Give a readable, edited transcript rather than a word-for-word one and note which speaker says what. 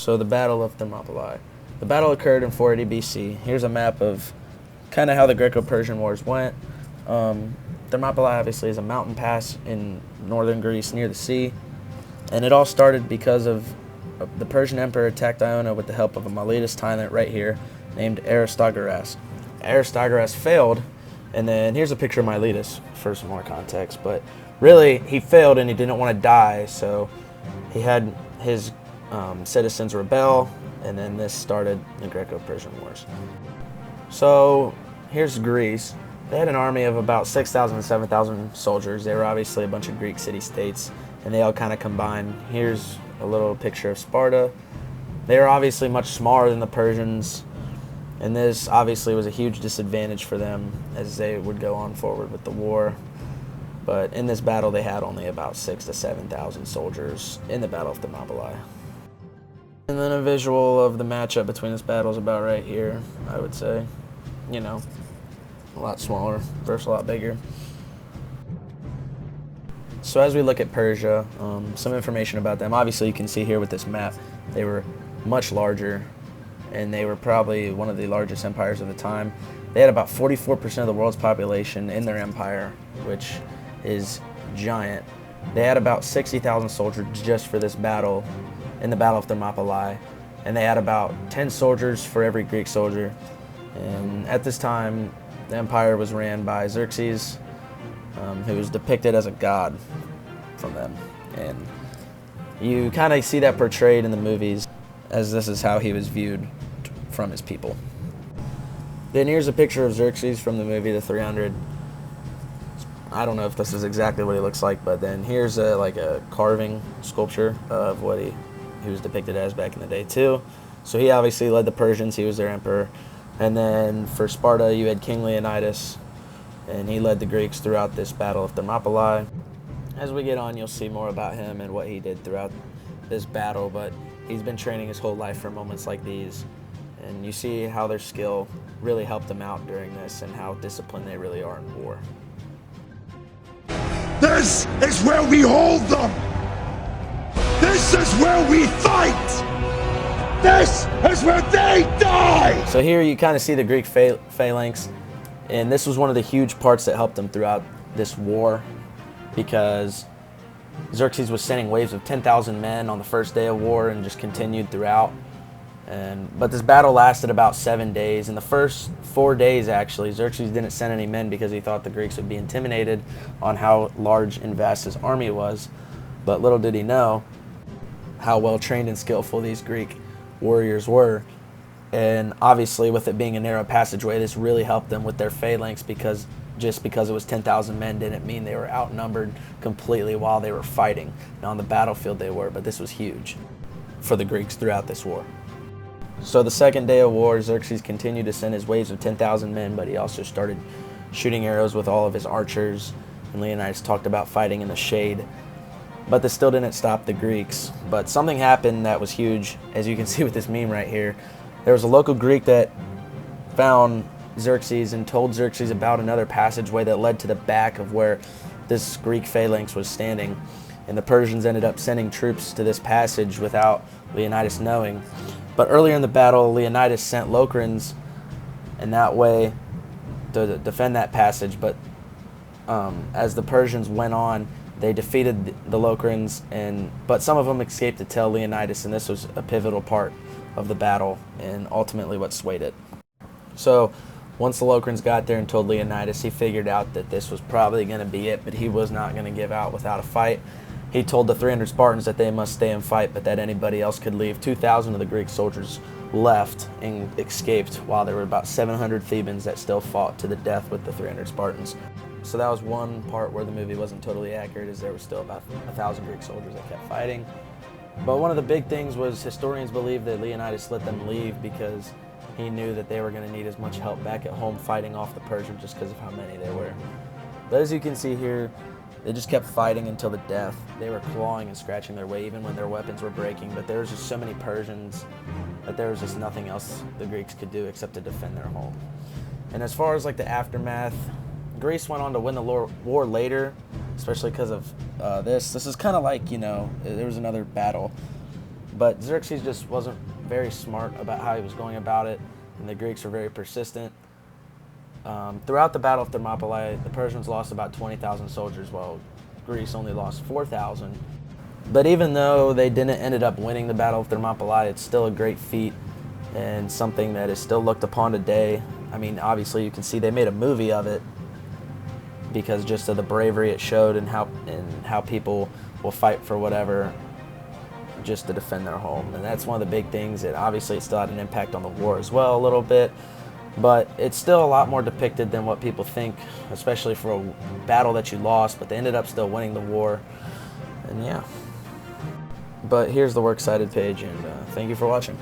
Speaker 1: So the Battle of Thermopylae. The battle occurred in 480 BC. Here's a map of kind of how the Greco-Persian Wars went. Thermopylae obviously is a mountain pass in northern Greece near the sea. And it all started because of the Persian emperor attacked Ionia with the help of a Miletus tyrant right here named Aristogoras. Aristogoras failed, and then here's a picture of Miletus for some more context. But really, he failed and he didn't want to die, so he had his citizens rebel, and then this started the Greco-Persian Wars. So here's Greece. They had an army of about 6,000 to 7,000 soldiers. They were obviously a bunch of Greek city-states, and they all kind of combined. Here's a little picture of Sparta. They were obviously much smaller than the Persians, and this obviously was a huge disadvantage for them as they would go on forward with the war. But in this battle, they had only about 6,000 to 7,000 soldiers in the Battle of Thermopylae. And then a visual of the matchup between this battle is about right here, I would say. You know, a lot smaller versus a lot bigger. So as we look at Persia, some information about them. Obviously, you can see here with this map, they were much larger, and they were probably one of the largest empires of the time. They had about 44% of the world's population in their empire, which is giant. They had about 60,000 soldiers just for this battle, in the Battle of Thermopylae, and they had about 10 soldiers for every Greek soldier. And at this time, the empire was ran by Xerxes, who was depicted as a god from them. And you kind of see that portrayed in the movies, as this is how he was viewed from his people. Then here's a picture of Xerxes from the movie The 300. I don't know if this is exactly what he looks like, but then here's like a carving sculpture of what he was depicted as back in the day too. So he obviously led the Persians, he was their emperor. And then for Sparta, you had King Leonidas, and he led the Greeks throughout this Battle of Thermopylae. As we get on, you'll see more about him and what he did throughout this battle, but he's been training his whole life for moments like these. And you see how their skill really helped them out during this and how disciplined they really are in war.
Speaker 2: This is where we hold them! This is where we fight! This is where they die!
Speaker 1: So here you kind of see the Greek phalanx, and this was one of the huge parts that helped them throughout this war, because Xerxes was sending waves of 10,000 men on the first day of war and just continued throughout. But this battle lasted about 7 days. In the first 4 days, actually, Xerxes didn't send any men because he thought the Greeks would be intimidated on how large and vast his army was. But little did he know how well trained and skillful these Greek warriors were. And obviously, with it being a narrow passageway, this really helped them with their phalanx, because just because it was 10,000 men didn't mean they were outnumbered completely while they were fighting. Now on the battlefield they were, but this was huge for the Greeks throughout this war. So the second day of war, Xerxes continued to send his waves of 10,000 men, but he also started shooting arrows with all of his archers, and Leonidas talked about fighting in the shade. But this still didn't stop the Greeks. But something happened that was huge, as you can see with this meme right here. There was a local Greek that found Xerxes and told Xerxes about another passageway that led to the back of where this Greek phalanx was standing. And the Persians ended up sending troops to this passage without Leonidas knowing. But earlier in the battle, Leonidas sent Locrians in that way to defend that passage. But as the Persians went on, they defeated the Locrians, but some of them escaped to tell Leonidas, and this was a pivotal part of the battle and ultimately what swayed it. So once the Locrians got there and told Leonidas, he figured out that this was probably going to be it, but he was not going to give out without a fight. He told the 300 Spartans that they must stay and fight, but that anybody else could leave. 2,000 of the Greek soldiers left and escaped, while there were about 700 Thebans that still fought to the death with the 300 Spartans. So that was one part where the movie wasn't totally accurate, as there were still about 1,000 Greek soldiers that kept fighting. But one of the big things was historians believe that Leonidas let them leave because he knew that they were going to need as much help back at home fighting off the Persians just because of how many there were. But as you can see here, they just kept fighting until the death. They were clawing and scratching their way even when their weapons were breaking, but there was just so many Persians that there was just nothing else the Greeks could do except to defend their home. And as far as like the aftermath, Greece went on to win the war later, especially because of this. This is kind of like, there was another battle But Xerxes just wasn't very smart about how he was going about it, and the Greeks were very persistent. Throughout the Battle of Thermopylae, the Persians lost about 20,000 soldiers, while Greece only lost 4,000. But even though they didn't ended up winning the Battle of Thermopylae, it's still a great feat and something that is still looked upon today. I mean, obviously you can see they made a movie of it because just of the bravery it showed and how people will fight for whatever just to defend their home. And that's one of the big things that obviously it still had an impact on the war as well a little bit. But it's still a lot more depicted than what people think, especially for a battle that you lost, but they ended up still winning the war. And yeah. But here's the works cited page, and thank you for watching.